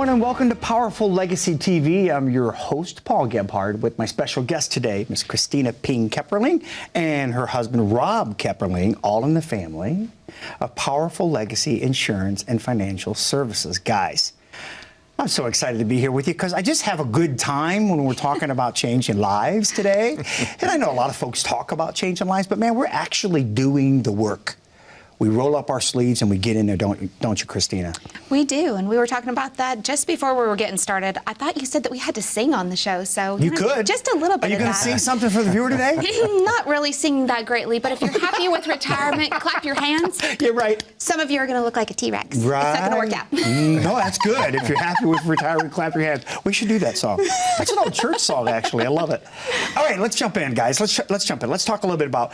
everyone, and welcome to Powerful Legacy TV. I'm your host, Paul Gebhard, with my special guest today, Miss Kristina Ping Kepperling, and her husband, Rob Kepperling, all in the family of Powerful Legacy Insurance and Financial Services. Guys, I'm so excited to be here with you because I just have a good time when we're talking about changing lives today. And I know a lot of folks talk about changing lives, but man, we're actually doing the work. We roll up our sleeves and we get in there, don't you, Kristina? We do, and we were talking about that just before we were getting started. I thought you said that we had to sing on the show, so you could. Just a little bit of that. Are you going to sing something for the viewer today? Not really singing that greatly, but if you're happy with retirement, clap your hands. Yeah, right. Some of you are going to look like a T-Rex. Right. It's not going to work out. No, that's good. If you're happy with retirement, clap your hands. We should do that song. That's an old church song, actually. I love it. All right, let's jump in, guys. Let's jump in. Let's talk a little bit about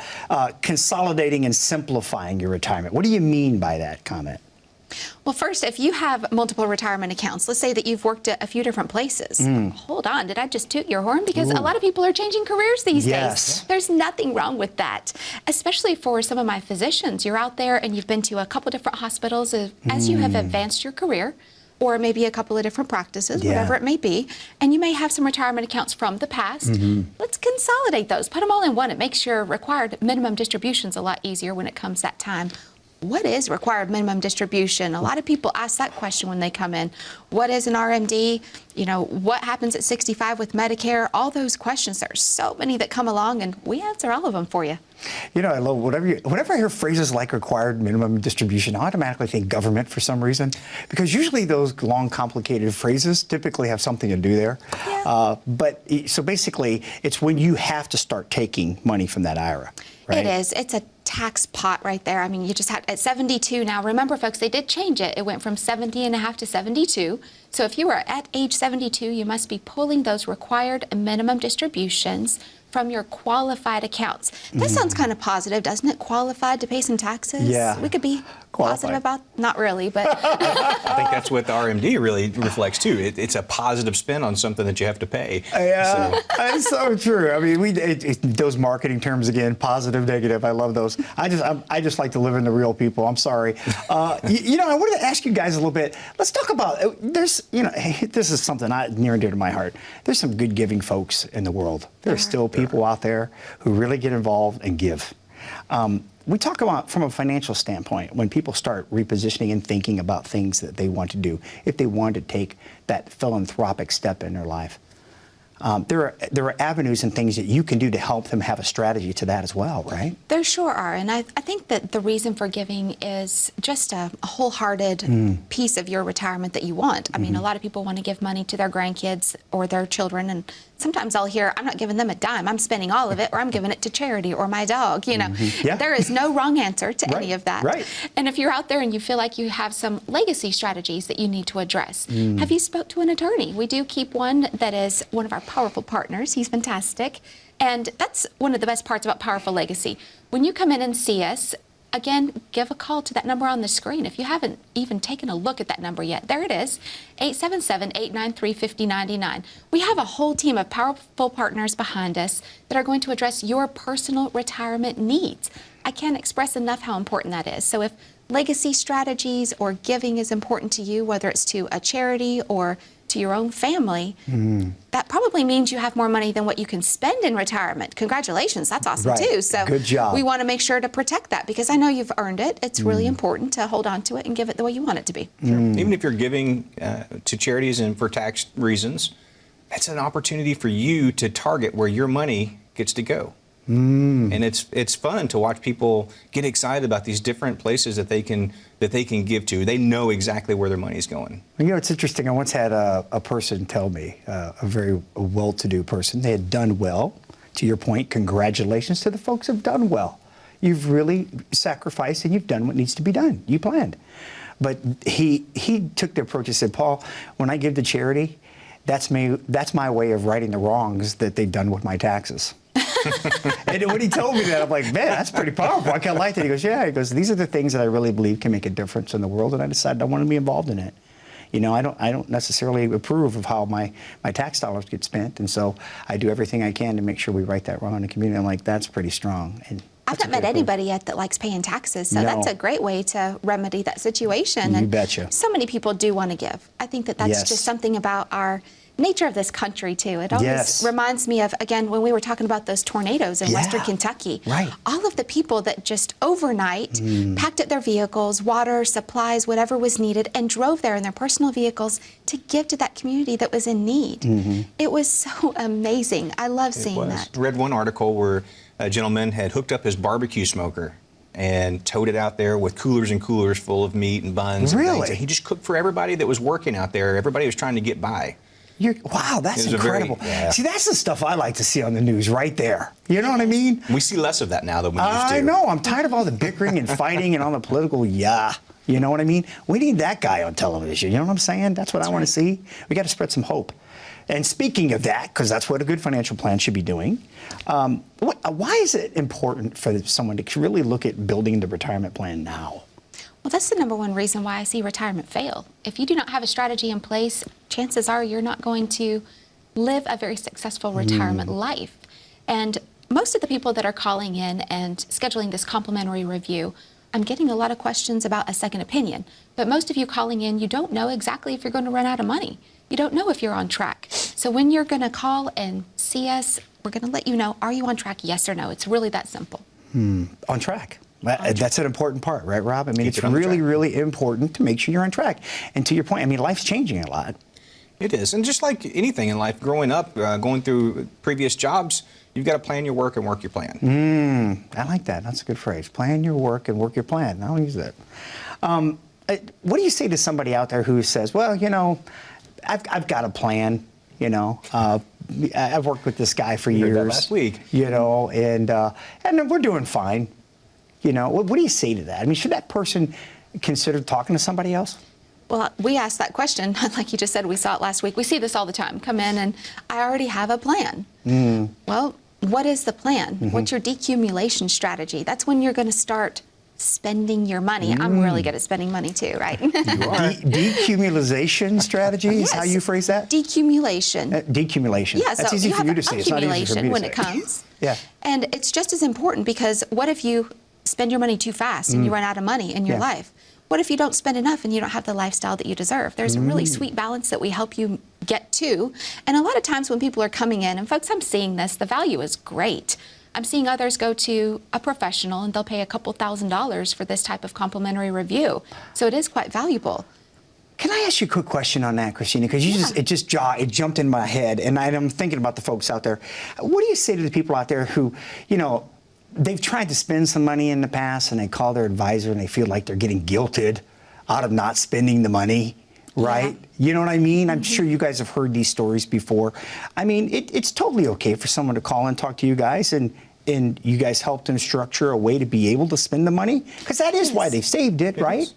consolidating and simplifying your retirement. What do you mean by that comment? Well, first, if you have multiple retirement accounts, let's say that you've worked at a few different places. Hold on, did I just toot your horn? Because a lot of people are changing careers these days. There's nothing wrong with that, especially for some of my physicians. You're out there and you've been to a couple different hospitals as you have advanced your career, or maybe a couple of different practices, whatever it may be, and you may have some retirement accounts from the past. Let's consolidate those, put them all in one. It makes your required minimum distributions a lot easier when it comes that time. What is required minimum distribution? A lot of people ask that question when they come in. What is an RMD? You know, what happens at 65 with Medicare? All those questions. There's so many that come along, and we answer all of them for you. You know, I love whenever I hear phrases like required minimum distribution, I automatically think government for some reason, because usually those long, complicated phrases typically have something to do there. So basically, it's when you have to start taking money from that IRA. Right? It is. It's a tax pot right there. I mean, you just had at 72 now. Remember, folks, they did change it. It went from 70 and a half to 72. So if you are at age 72, you must be pulling those required minimum distributions from your qualified accounts. That sounds kind of positive, doesn't it? Qualified to pay some taxes? Yeah. We could be positive about, not really, but. I think that's what the RMD really reflects too. It's a positive spin on something that you have to pay. Yeah, that's so true. I mean, those marketing terms again, positive, negative, I love those. I just like to live in the real people. I'm sorry. You know, I wanted to ask you guys a little bit. Let's talk about, this is something near and dear to my heart. There's some good giving folks in the world. There are still people out there who really get involved and give. We talk about from a financial standpoint, when people start repositioning and thinking about things that they want to do, if they want to take that philanthropic step in their life. There are avenues and things that you can do to help them have a strategy to that as well, right? There sure are, and I think that the reason for giving is just a wholehearted piece of your retirement that you want. I mean, a lot of people want to give money to their grandkids or their children, and sometimes I'll hear, I'm not giving them a dime, I'm spending all of it, or I'm giving it to charity or my dog, you know. There is no wrong answer to any of that. And if you're out there and you feel like you have some legacy strategies that you need to address, have you spoke to an attorney? We do keep one that is one of our powerful partners. He's fantastic. And that's one of the best parts about Powerful Legacy. When you come in and see us, again, give a call to that number on the screen. If you haven't even taken a look at that number yet, there it is, 877-893-5099. We have a whole team of powerful partners behind us that are going to address your personal retirement needs. I can't express enough how important that is. So if legacy strategies or giving is important to you, whether it's to a charity or to your own family, that probably means you have more money than what you can spend in retirement. Congratulations, that's awesome too. So good job. We want to make sure to protect that because I know you've earned it. It's really important to hold on to it and give it the way you want it to be. Even if you're giving to charities and for tax reasons, that's an opportunity for you to target where your money gets to go. And it's fun to watch people get excited about these different places that they can give to. They know exactly where their money's going. You know, it's interesting. I once had a person tell me, a very well-to-do person, they had done well. To your point, congratulations to the folks who've done well. You've really sacrificed and you've done what needs to be done. You planned. But he took the approach and said, Paul, when I give to charity, that's my way of righting the wrongs that they've done with my taxes. And when he told me that, I'm like, man, that's pretty powerful. I kind of liked it. He goes, yeah. He goes, these are the things that I really believe can make a difference in the world, and I decided I want to be involved in it. You know, I don't necessarily approve of how my tax dollars get spent, and so I do everything I can to make sure we right that wrong in the community. I'm like, that's pretty strong. And I've not met anybody yet that likes paying taxes, so No. that's a great way to remedy that situation. You And betcha. so many people do want to give. I think that that's Yes. just something about our nature of this country, too. It always Yes. reminds me of, again, when we were talking about those tornadoes in Yeah. Western Kentucky. Right. All of the people that just overnight packed up their vehicles, water, supplies, whatever was needed, and drove there in their personal vehicles to give to that community that was in need. It was so amazing. I love seeing that. I read one article where a gentleman had hooked up his barbecue smoker and towed it out there with coolers and coolers full of meat and buns. And Really? things. And he just cooked for everybody that was working out there. Everybody was trying to get by. Wow, that's It was a very- incredible. yeah. See, that's the stuff I like to see on the news right there. You know what I mean? We see less of that now than we used to. I know. I'm tired of all the bickering and fighting and all the political You know what I mean? We need that guy on television. You know what I'm saying? That's what I want to see. We got to spread some hope. And speaking of that, because that's what a good financial plan should be doing, why is it important for someone to really look at building the retirement plan now? Well, that's the number one reason why I see retirement fail. If you do not have a strategy in place, chances are you're not going to live a very successful retirement life. And most of the people that are calling in and scheduling this complimentary review, I'm getting a lot of questions about a second opinion. But most of you calling in, you don't know exactly if you're going to run out of money. You don't know if you're on track. So when you're going to call and see us, we're going to let you know, are you on track, yes or no? It's really that simple. On track. That's an important part, right, Rob? I mean, it's it on the really, track. really important to make sure you're on track. And to your point, I mean, life's changing a lot. It is. And just like anything in life, growing up, going through previous jobs, you've got to plan your work and work your plan. I like that. That's a good phrase. Plan your work and work your plan. I'll use that. What do you say to somebody out there who says, well, you know, I've got a plan, you know. I've worked with this guy for years. Heard that last week. You know, and we're doing fine. You know, what do you say to that? I mean, should that person consider talking to somebody else? Well, we asked that question, like you just said, we saw it last week. We see this all the time. Come in and I already have a plan. Well, what is the plan? What's your decumulation strategy? That's when you're going to start spending your money. I'm really good at spending money too, right? You are. Decumulation strategy is how Yes. you phrase that? Decumulation. Decumulation. Yeah, That's so easy you for have you to say. It's not easy for me accumulation to when say. it comes. Yeah. And it's just as important because what if you spend your money too fast and you run out of money in your Yeah. life? What if you don't spend enough and you don't have the lifestyle that you deserve? There's a really sweet balance that we help you get to. And a lot of times when people are coming in, and folks, I'm seeing this, the value is great. I'm seeing others go to a professional and they'll pay a couple $1,000s for this type of complimentary review. So it is quite valuable. Can I ask you a quick question on that, Kristina? Because it jumped in my head, and I'm thinking about the folks out there. What do you say to the people out there who, you know, they've tried to spend some money in the past, and they call their advisor, and they feel like they're getting guilted out of not spending the money, right? You know what I mean? I'm sure you guys have heard these stories before. I mean, it's totally okay for someone to call and talk to you guys, and you guys help them structure a way to be able to spend the money, because that is why they've saved it, right?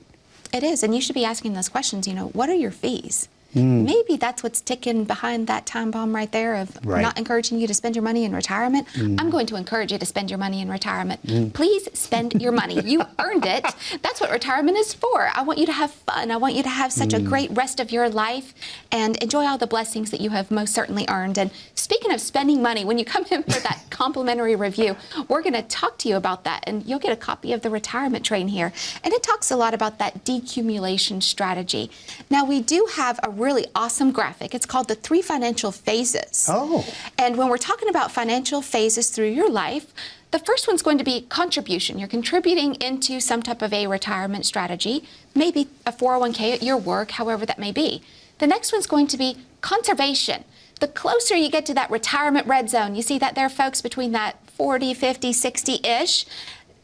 It is, and you should be asking those questions, you know, what are your fees? Maybe that's what's ticking behind that time bomb right there of not encouraging you to spend your money in retirement. I'm going to encourage you to spend your money in retirement. Please spend your money. You earned it. That's what retirement is for. I want you to have fun. I want you to have such a great rest of your life and enjoy all the blessings that you have most certainly earned. And speaking of spending money, when you come in for that complimentary review, we're going to talk to you about that, and you'll get a copy of the retirement train here. And it talks a lot about that decumulation strategy. Now, we do have a really awesome graphic. It's called the 3 financial phases. Oh. And when we're talking about financial phases through your life, the first one's going to be contribution. You're contributing into some type of a retirement strategy, maybe a 401k at your work, however that may be. The next one's going to be conservation. The closer you get to that retirement red zone, you see that there, folks, between that 40, 50, 60-ish,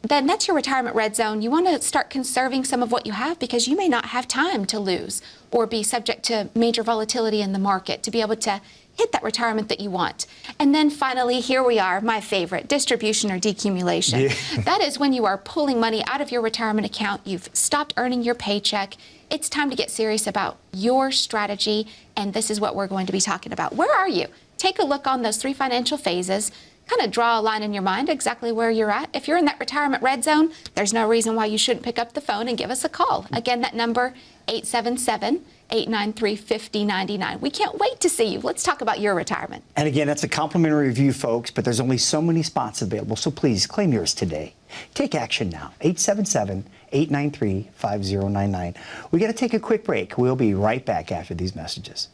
then that's your retirement red zone. You want to start conserving some of what you have because you may not have time to lose or be subject to major volatility in the market to be able to hit that retirement that you want. And then finally, here we are, my favorite, distribution or decumulation. That is when you are pulling money out of your retirement account, you've stopped earning your paycheck. It's time to get serious about your strategy, and this is what we're going to be talking about. Where are you? Take a look on those 3 financial phases. Kind of draw a line in your mind exactly where you're at. If you're in that retirement red zone, there's no reason why you shouldn't pick up the phone and give us a call. Again, that number, 877 893-5099. We can't wait to see you. Let's talk about your retirement. And again, that's a complimentary review, folks, but there's only so many spots available, so please claim yours today. Take action now. 877-893-5099. We got to take a quick break. We'll be right back after these messages.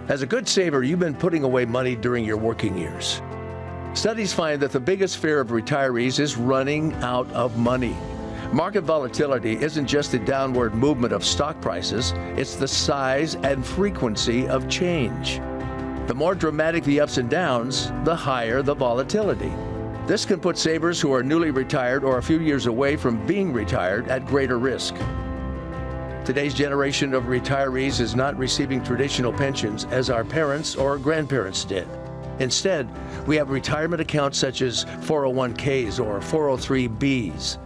As a good saver, you've been putting away money during your working years. Studies find that the biggest fear of retirees is running out of money. Market volatility isn't just the downward movement of stock prices, it's the size and frequency of change. The more dramatic the ups and downs, the higher the volatility. This can put savers who are newly retired or a few years away from being retired at greater risk. Today's generation of retirees is not receiving traditional pensions as our parents or grandparents did. Instead, we have retirement accounts such as 401ks or 403bs.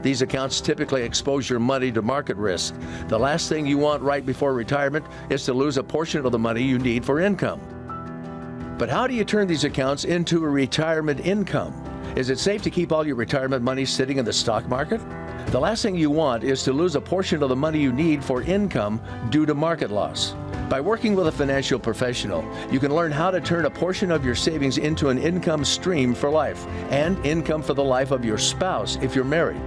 These accounts typically expose your money to market risk. The last thing you want right before retirement is to lose a portion of the money you need for income. But how do you turn these accounts into a retirement income? Is it safe to keep all your retirement money sitting in the stock market? The last thing you want is to lose a portion of the money you need for income due to market loss. By working with a financial professional, you can learn how to turn a portion of your savings into an income stream for life and income for the life of your spouse if you're married.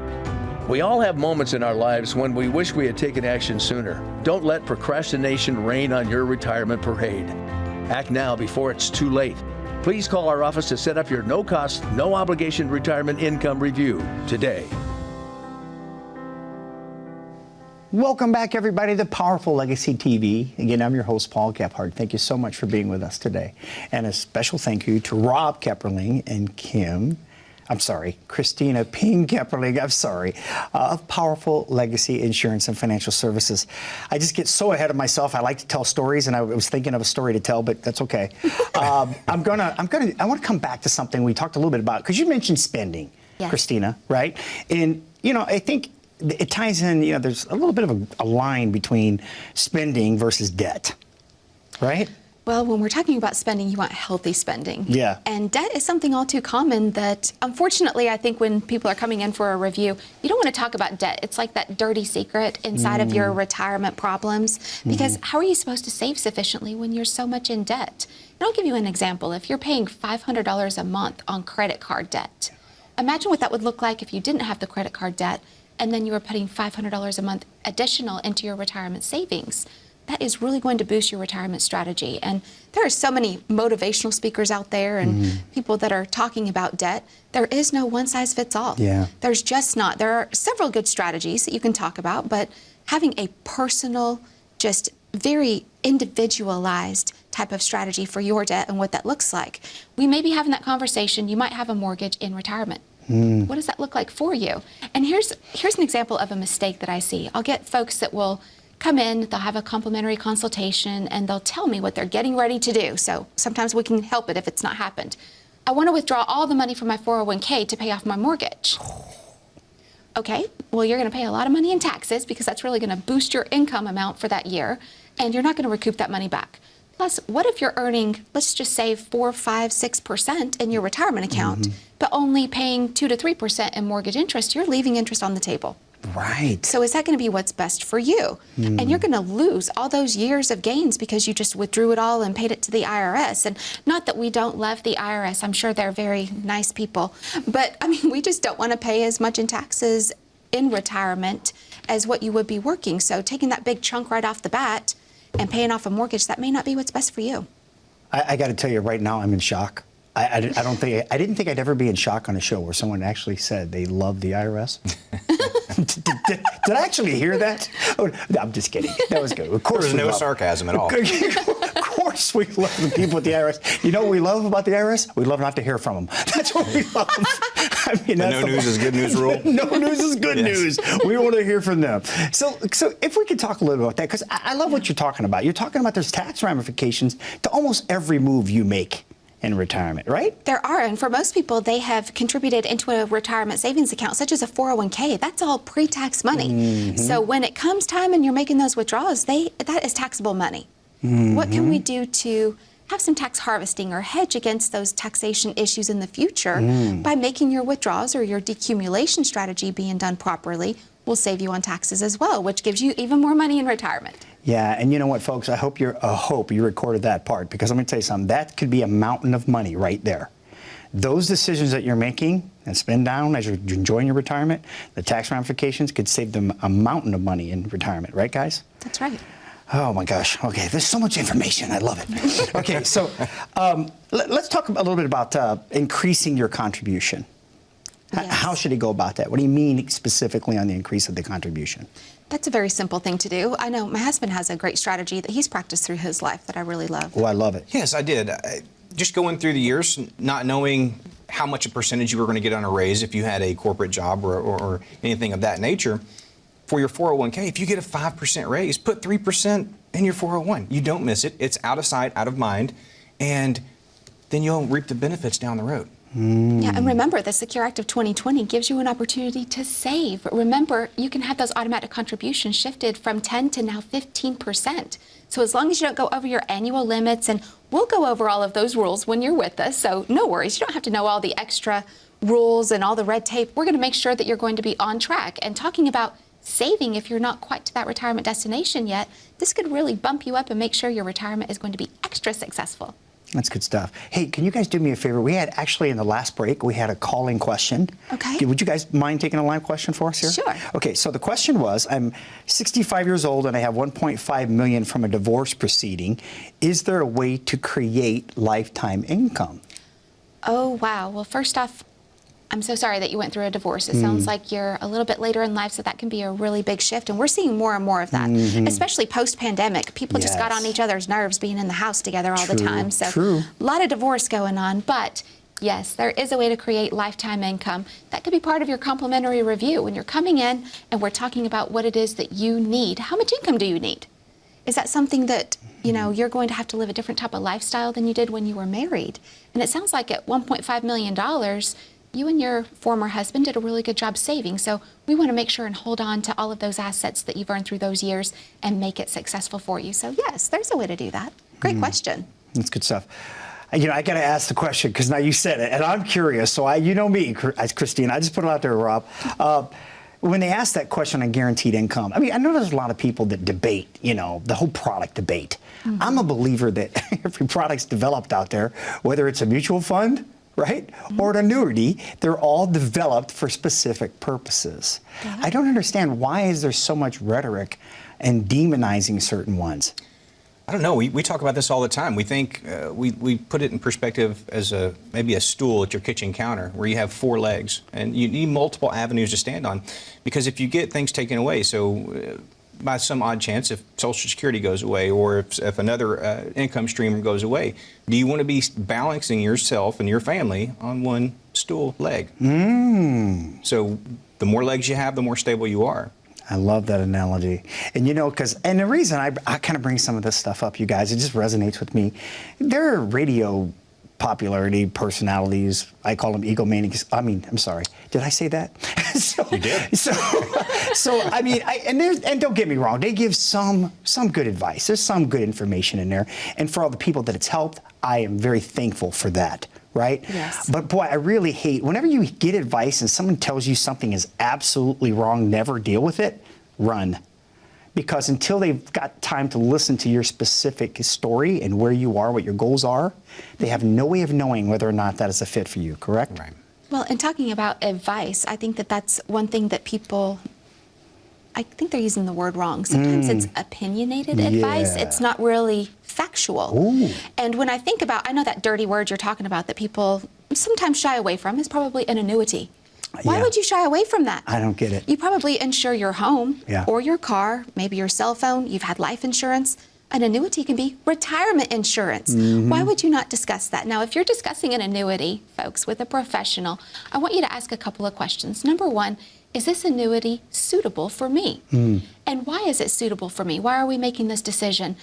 We all have moments in our lives when we wish we had taken action sooner. Don't let procrastination reign on your retirement parade. Act now before it's too late. Please call our office to set up your no-cost, no-obligation retirement income review today. Welcome back, everybody, to Powerful Legacy TV. Again, I'm your host, Paul 𝐘𝐿𝐴𝐿. Thank you so much for being with us today. And a special thank you to Rob 𝐘𝐿𝐴𝐿 and Kristina 𝐓𝐈𝐌𝐿, of Powerful Legacy Insurance and Financial Services. I just get so ahead of myself. I like to tell stories, and I was thinking of a story to tell, but that's okay. I want to come back to something we talked a little bit about, because you mentioned spending, Yes. Kristina, right? And, I think it ties in, there's a little bit of a line between spending versus debt, right? Well, when we're talking about spending, you want healthy spending. Yeah. And debt is something all too common that, unfortunately, I think when people are coming in for a review, you don't want to talk about debt. It's like that dirty secret inside of your retirement problems, because how are you supposed to save sufficiently when you're so much in debt? And I'll give you an example. If you're paying $500 a month on credit card debt, imagine what that would look like if you didn't have the credit card debt and then you were putting $500 a month additional into your retirement savings. That is really going to boost your retirement strategy. And there are so many motivational speakers out there and people that are talking about debt. There is no one size fits all. Yeah. There's just not. There are several good strategies that you can talk about, but having a personal, just very individualized type of strategy for your debt and what that looks like. We may be having that conversation. You might have a mortgage in retirement. What does that look like for you? And here's an example of a mistake that I see. I'll get folks that will come in, they'll have a complimentary consultation, and they'll tell me what they're getting ready to do. So sometimes we can help it if it's not happened. I want to withdraw all the money from my 401k to pay off my mortgage. Okay, well, you're going to pay a lot of money in taxes because that's really going to boost your income amount for that year, and you're not going to recoup that money back. Plus, what if you're earning, let's just say 4, 5, 6% in your retirement account, but only paying 2 to 3% in mortgage interest? You're leaving interest on the table. Right. So is that going to be what's best for you? And you're going to lose all those years of gains because you just withdrew it all and paid it to the IRS. And not that we don't love the IRS. I'm sure they're very nice people. But, I mean, we just don't want to pay as much in taxes in retirement as what you would be working. So taking that big chunk right off the bat and paying off a mortgage, that may not be what's best for you. I got to tell you, right now, I'm in shock. I didn't think I'd ever be in shock on a show where someone actually said they love the IRS. Did I actually hear that? Oh, no, I'm just kidding. That was good. Of course, there was no sarcasm at all. Of course, we love the people at the IRS. You know what we love about the IRS? We love not to hear from them. That's what we love. I mean, no news is good news rule. No news is good news. We want to hear from them. So if we could talk a little bit about that, because I love what you're talking about. You're talking about there's tax ramifications to almost every move you make in retirement, right? There are, and for most people, they have contributed into a retirement savings account, such as a 401k. That's all pre-tax money. So when it comes time and you're making those withdrawals, that is taxable money. What can we do to have some tax harvesting or hedge against those taxation issues in the future by making your withdrawals or your decumulation strategy being done properly will save you on taxes as well, which gives you even more money in retirement. Yeah, and you know what, folks? I hope you recorded that part, because I'm going to tell you something. That could be a mountain of money right there. Those decisions that you're making and spend down as you're enjoying your retirement, the tax ramifications could save them a mountain of money in retirement, right, guys? That's right. Oh my gosh. Okay, there's so much information. I love it. Okay, so let's talk a little bit about increasing your contribution. Yes. How should he go about that? What do you mean specifically on the increase of the contribution? That's a very simple thing to do. I know my husband has a great strategy that he's practiced through his life that I really love. Oh, I love it. Yes, I did. Just going through the years, not knowing how much a percentage you were going to get on a raise if you had a corporate job or anything of that nature. For your 401k, if you get a 5% raise, put 3% in your 401. You don't miss it. It's out of sight, out of mind, and then you'll reap the benefits down the road. Yeah, and remember, the Secure Act of 2020 gives you an opportunity to save. Remember, you can have those automatic contributions shifted from 10 to now 15%. So as long as you don't go over your annual limits, and we'll go over all of those rules when you're with us, so no worries. You don't have to know all the extra rules and all the red tape. We're going to make sure that you're going to be on track. And talking about saving, if you're not quite to that retirement destination yet, this could really bump you up and make sure your retirement is going to be extra successful. That's good stuff. Hey, can you guys do me a favor? We had actually in the last break, we had a call-in question. Okay. Would you guys mind taking a live question for us here? Sure. Okay, so the question was, I'm 65 years old and I have $1.5 million from a divorce proceeding. Is there a way to create lifetime income? Oh, wow. Well, first off, I'm so sorry that you went through a divorce. It sounds like you're a little bit later in life, so that can be a really big shift. And we're seeing more and more of that, especially post-pandemic. People just got on each other's nerves being in the house together all the time. So a lot of divorce going on. But yes, there is a way to create lifetime income. That could be part of your complimentary review. When you're coming in and we're talking about what it is that you need, how much income do you need? Is that something that, you know, you're going to have to live a different type of lifestyle than you did when you were married? And it sounds like at $1.5 million, you and your former husband did a really good job saving. So we want to make sure and hold on to all of those assets that you've earned through those years and make it successful for you. So yes, there's a way to do that. Great question. That's good stuff. You know, I got to ask the question because now you said it, and I'm curious. So you know me, Kristina. I just put it out there, Rob. When they ask that question on guaranteed income, I mean, I know there's a lot of people that debate, you know, the whole product debate. I'm a believer that every product's developed out there, whether it's a mutual fund, right, or an annuity, they're all developed for specific purposes. I don't understand, why is there so much rhetoric and demonizing certain ones? I don't know. We talk about this all the time. We think we put it in perspective as maybe a stool at your kitchen counter where you have 4 legs and you need multiple avenues to stand on, because if you get things taken away, so by some odd chance, if Social Security goes away or if another income stream goes away, do you want to be balancing yourself and your family on one stool leg? So the more legs you have, the more stable you are. I love that analogy. And you know, and the reason I kind of bring some of this stuff up, you guys, it just resonates with me. There are radio popularity personalities, I call them egomaniacs. I mean, I'm sorry, did I say that? You did. So I mean, and don't get me wrong, they give some good advice. There's some good information in there. And for all the people that it's helped, I am very thankful for that. Right? Yes. But boy, I really hate whenever you get advice and someone tells you something is absolutely wrong, never deal with it, run. Because until they've got time to listen to your specific story and where you are, what your goals are, they have no way of knowing whether or not that is a fit for you, correct? Right. Well, in talking about advice, I think that that's one thing that people, I think they're using the word wrong. Sometimes it's opinionated advice. It's not really factual. Ooh. And when I think about, I know that dirty word you're talking about that people sometimes shy away from is probably an annuity. Why would you shy away from that? I don't get it. You probably insure your home Yeah. or your car, maybe your cell phone. You've had life insurance. An annuity can be retirement insurance. Why would you not discuss that? Now, if you're discussing an annuity, folks, with a professional, I want you to ask a couple of questions. Number one, is this annuity suitable for me? And why is it suitable for me? Why are we making this decision?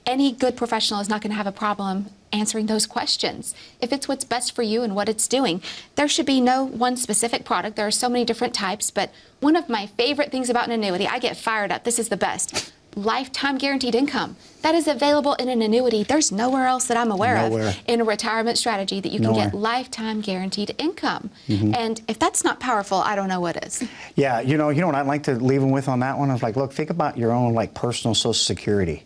Any good professional is not going to have a problem answering those questions. If it's what's best for you and what it's doing, there should be no one specific product. There are so many different types, but one of my favorite things about an annuity, I get fired up, this is the best. lifetime guaranteed income. That is available in an annuity. There's nowhere else that I'm aware of in a retirement strategy that you can get lifetime guaranteed income. And if that's not powerful, I don't know what is. Yeah, you know what I'd like to leave them with on that one? I was like, look, think about your own like personal Social Security.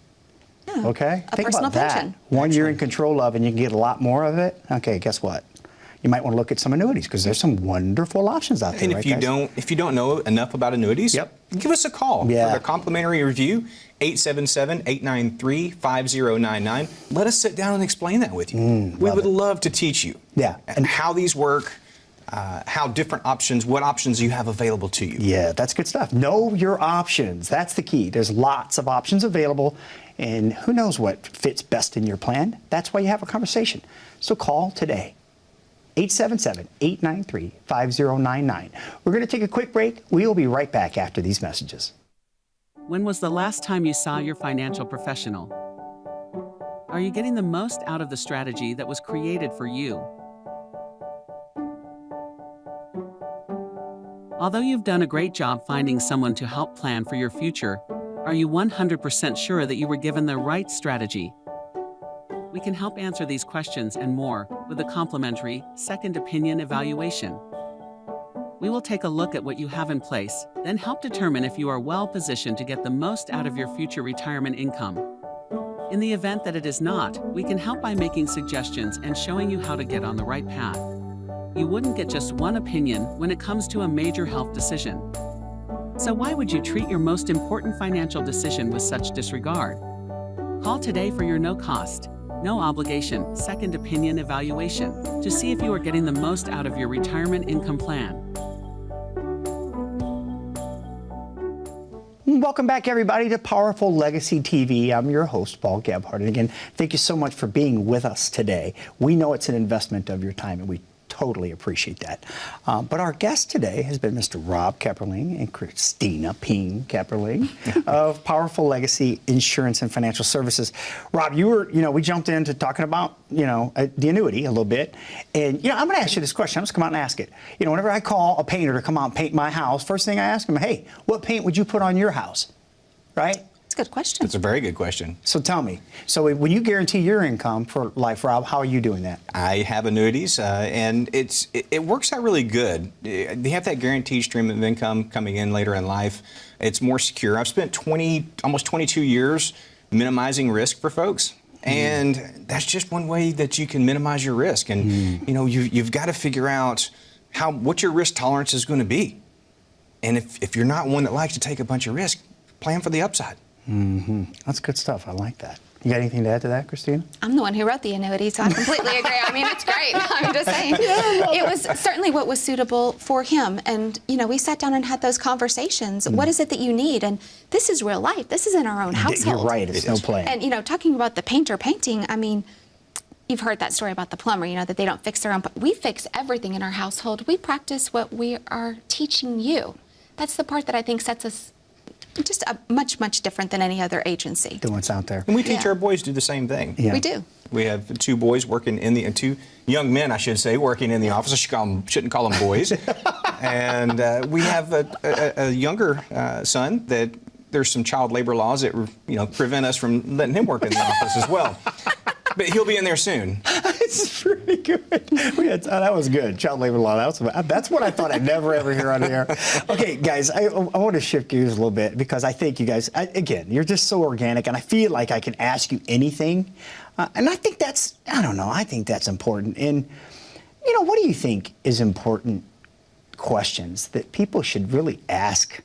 Yeah, Okay? A personal about pension. That. One you're in control of and you can get a lot more of it. Okay, guess what? You might want to look at some annuities because there's some wonderful options out there. And right, if you don't know enough about annuities, give us a call for a complimentary review, 877-893-5099. Let us sit down and explain that with you. We would love to teach you and how these work, how different options, what options you have available to you. Yeah, that's good stuff. Know your options. That's the key. There's lots of options available, and who knows what fits best in your plan. That's why you have a conversation. So call today. 877-893-5099. We're going to take a quick break. We will be right back after these messages. When was the last time you saw your financial professional? Are you getting the most out of the strategy that was created for you? Although you've done a great job finding someone to help plan for your future, are you 100% sure that you were given the right strategy? We can help answer these questions and more with a complimentary second opinion evaluation. We will take a look at what you have in place, then help determine if you are well positioned to get the most out of your future retirement income. In the event that it is not, we can help by making suggestions and showing you how to get on the right path. You wouldn't get just one opinion when it comes to a major health decision. So why would you treat your most important financial decision with such disregard? Call today for your no-cost, no-obligation second opinion evaluation to see if you are getting the most out of your retirement income plan. Welcome back, everybody, to Powerful Legacy TV. I'm your host, 𝒊𝒂𝒏𝒕. And again, thank you so much for being with us today. We know it's an investment of your time, and we totally appreciate that. But our guest today has been Mr. Rob 𝐘𝐿 and Kristina 𝐘𝐿 of Powerful Legacy Insurance and Financial Services. Rob, we jumped into talking about, the annuity a little bit. And, I'm going to ask you this question. I'm just come out and ask it. Whenever I call a painter to come out and paint my house, first thing I ask him, hey, what paint would you put on your house? Right? That's a good question. That's a very good question. So tell me, when you guarantee your income for life, Rob, how are you doing that? I have annuities, and it works out really good. They have that guaranteed stream of income coming in later in life. It's more secure. I've spent almost 22 years minimizing risk for folks, and that's just one way that you can minimize your risk. And you've got to figure out what your risk tolerance is going to be. And if you're not one that likes to take a bunch of risk, plan for the upside. That's good stuff. I like that. You got anything to add to that, Kristina? I'm the one who wrote the annuity, so I completely agree. I mean, it's great. I'm just saying. It was certainly what was suitable for him. And, we sat down and had those conversations. What is it that you need? And this is real life. This is in our own household. You're right. It's no play. And, talking about the painter painting, I mean, you've heard that story about the plumber, that they don't fix their own. We fix everything in our household. We practice what we are teaching you. That's the part that I think sets us just much, much different than any other agency. The ones out there. And we teach our boys to do the same thing. We do. We have two boys working two young men, I should say, working in the office. I shouldn't call them boys. And we have a younger son that there's some child labor laws that prevent us from letting him work in the office as well. But he'll be in there soon. It's pretty good. That was good. Child labor law. That's what I thought I'd never ever hear on the air. Okay, guys, I want to shift gears a little bit because I think you guys, again, you're just so organic, and I feel like I can ask you anything. And I think I think that's important. And, what do you think is important questions that people should really ask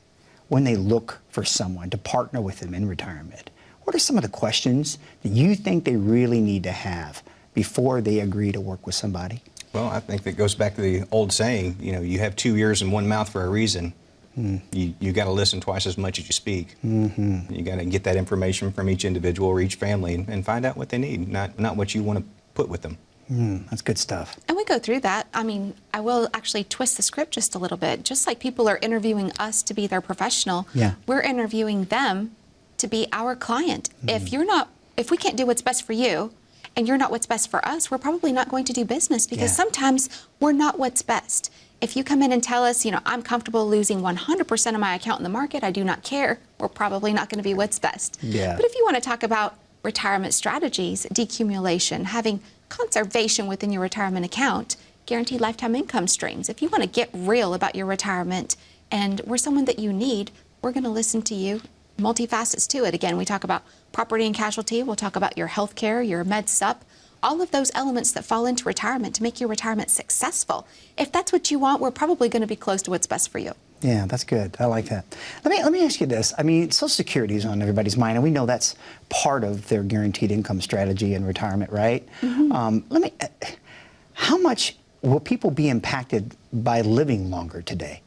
when they look for someone to partner with them in retirement? What are some of the questions that you think they really need to have before they agree to work with somebody? Well, I think that goes back to the old saying, you have two ears and one mouth for a reason. You got to listen twice as much as you speak. You got to get that information from each individual or each family and find out what they need, not what you want to put with them. That's good stuff. And we go through that. I mean, I will actually twist the script just a little bit. Just like people are interviewing us to be their professional, we're interviewing them to be our client. If we can't do what's best for you and you're not what's best for us, we're probably not going to do business because sometimes we're not what's best. If you come in and tell us, I'm comfortable losing 100% of my account in the market, I do not care, we're probably not going to be what's best. Yeah. But if you want to talk about retirement strategies, decumulation, having conservation within your retirement account, guaranteed lifetime income streams, if you want to get real about your retirement and we're someone that you need, we're going to listen to you. Multifacets to it. Again, we talk about property and casualty, we'll talk about your health care, your med sup, all of those elements that fall into retirement to make your retirement successful. If that's what you want, we're probably going to be close to what's best for you. Yeah, that's good. I like that. Let me ask you this. I mean, Social Security is on everybody's mind, and we know that's part of their guaranteed income strategy in retirement, right? How much will people be impacted by living longer today?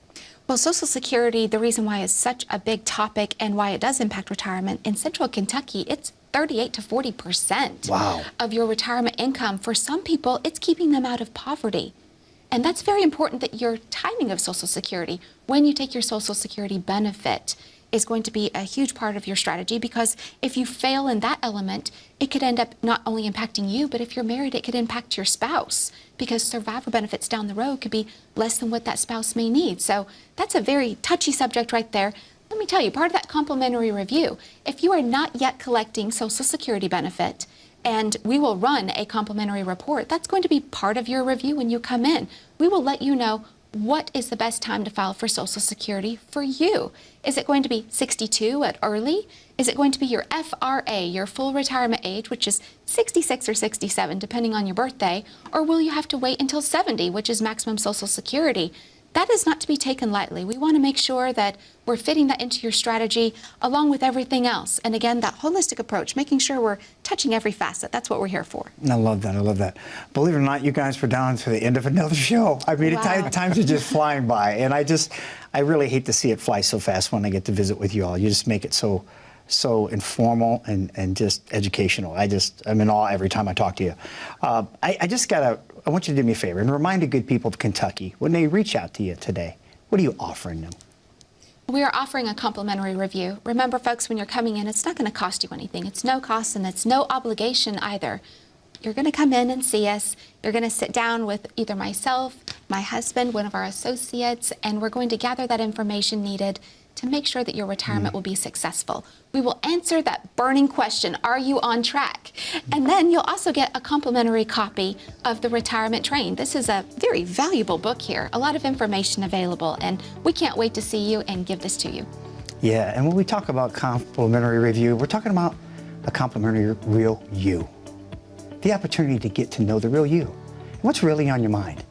Well, Social Security, the reason why it's such a big topic and why it does impact retirement, in Central Kentucky, it's 38 to 40% Wow. of your retirement income. For some people, it's keeping them out of poverty. And that's very important, that your timing of Social Security, when you take your Social Security benefit, is going to be a huge part of your strategy, because if you fail in that element, it could end up not only impacting you, but if you're married, it could impact your spouse, because survivor benefits down the road could be less than what that spouse may need. So that's a very touchy subject right there. Let me tell you, part of that complimentary review, if you are not yet collecting Social Security benefit, and we will run a complimentary report, that's going to be part of your review when you come in. We will let you know what is the best time to file for Social Security for you. Is it going to be 62 at early? Is it going to be your FRA, your full retirement age, which is 66 or 67, depending on your birthday? Or will you have to wait until 70, which is maximum Social Security? That is not to be taken lightly. We want to make sure that we're fitting that into your strategy along with everything else. And again, that holistic approach, making sure we're touching every facet. That's what we're here for. I love that. I love that. Believe it or not, you guys were down to the end of another show. I mean, Wow. times are just flying by. And I really hate to see it fly so fast when I get to visit with you all. You just make it so informal and just educational. I'm in awe every time I talk to you. I want you to do me a favor and remind the good people of Kentucky, when they reach out to you today, what are you offering them? We are offering a complimentary review. Remember, folks, when you're coming in, it's not going to cost you anything. It's no cost and it's no obligation either. You're going to come in and see us. You're going to sit down with either myself, my husband, one of our associates, and we're going to gather that information needed to make sure that your retirement will be successful. We will answer that burning question, are you on track? And then you'll also get a complimentary copy of the Retirement Train. This is a very valuable book here, a lot of information available, and we can't wait to see you and give this to you. Yeah, and when we talk about complimentary review, we're talking about a complimentary real you. The opportunity to get to know the real you. And what's really on your mind?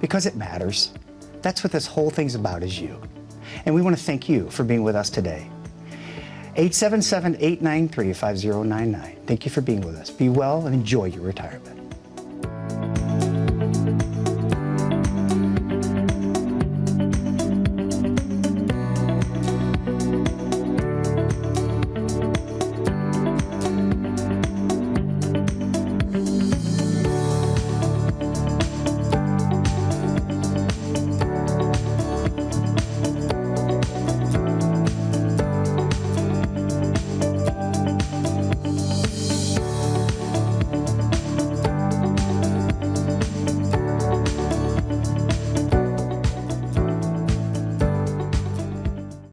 Because it matters. That's what this whole thing's about, is you. And we want to thank you for being with us today. 877-893-5099. Thank you for being with us. Be well and enjoy your retirement.